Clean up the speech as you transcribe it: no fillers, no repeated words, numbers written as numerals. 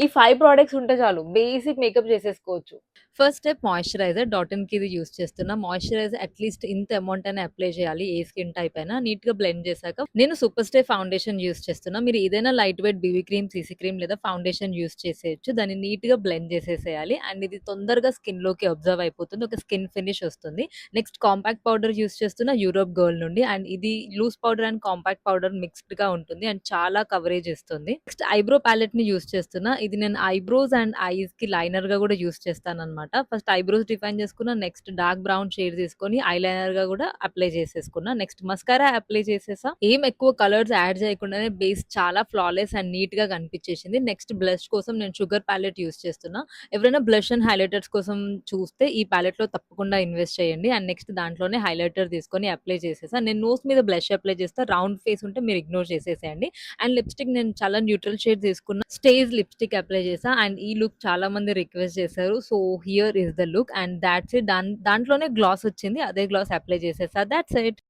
ఈ 5 ప్రొడక్ట్స్ ఉంటే చాలు. బేసిక్ మేకప్ చేసేసుకోవచ్చు. First step moisturiser. డాట్ ఇన్‌కి ఇది యూజ్ చేస్తున్నా. మాయిశ్చరైజర్ అట్‌లీస్ట్ ఇంత అమౌంట్ అయినా అప్లై చేయాలి. ఏ స్కిన్ టైప్ అయినా. నీట్‌గా బ్లెండ్ చేశాక నేను సూపర్ స్టే ఫౌండేషన్ యూజ్ చేస్తున్నా. మీరు ఏదైనా light weight BB cream, CC cream లేదా ఫౌండేషన్ యూజ్ చేసేయొచ్చు. దాన్ని నీట్‌గా బ్లెండ్ చేసేసేయాలి. అండ్ ఇది తొందరగా స్కిన్‌లోకి అబ్జర్వ్ అయిపోతుంది. ఒక స్కిన్ ఫినిష్ వస్తుంది. నెక్స్ట్ కాంపాక్ట్ పౌడర్ యూజ్ చేస్తున్నా యూరోప్ గర్ల్ నుండి. అండ్ ఇది loose powder and compact powder మిక్స్డ్‌గా ఉంటుంది. అండ్ చాలా కవరేజ్ ఇస్తుంది. నెక్స్ట్ ఐబ్రో ప్యాలెట్‌ని యూజ్ చేస్తున్నా. ఇది నేను ఐబ్రోస్ అండ్ ఐస్‌కి లైనర్‌గా కూడా యూజ్ చేస్తాననమాట. ఫస్ట్ ఐబ్రోస్ డిఫైన్ చేసుకున్నా. నెక్స్ట్ డార్క్ బ్రౌన్ షేడ్ తీసుకొని ఐలైనర్‌గా కూడా అప్లై చేసేసుకున్నా. నెక్స్ట్ మస్కారా అప్లై చేసేసా. ఏం ఎక్కువ కలర్స్ యాడ్ చేయకుండానే బేస్ చాలా ఫ్లాలెస్ అండ్ నీట్‌గా కనిపించేసింది. నెక్స్ట్ బ్లష్ కోసం నేను షుగర్ ప్యాలెట్ యూజ్ చేస్తున్నా. ఎవరైనా బ్లష్ అండ్ హైలైటర్స్ కోసం చూస్తే ఈ ప్యాలెట్‌లో తప్పకుండా ఇన్వెస్ట్ చేయండి. అండ్ నెక్స్ట్ దాంట్లోనే హైలైటర్ తీసుకొని అప్లై చేసేసా. నేను నోస్ మీద బ్లష్ అప్లై చేస్తా. రౌండ్ ఫేస్ ఉంటే మీరు ఇగ్నోర్ చేసేసేయండి. అండ్ లిప్‌స్టిక్ నేను చాలా న్యూట్రల్ షేడ్ తీసుకున్నా. స్టేజ్ లిప్‌స్టిక్ అప్లై చేశా. అండ్ ఈ లుక్ చాలా మంది రిక్వెస్ట్ చేశారు. So, here is the look and that's it. దాంట్లోనే గ్లాస్ వచ్చింది. అదే గ్లాస్ అప్లై చేసేసా. That's it.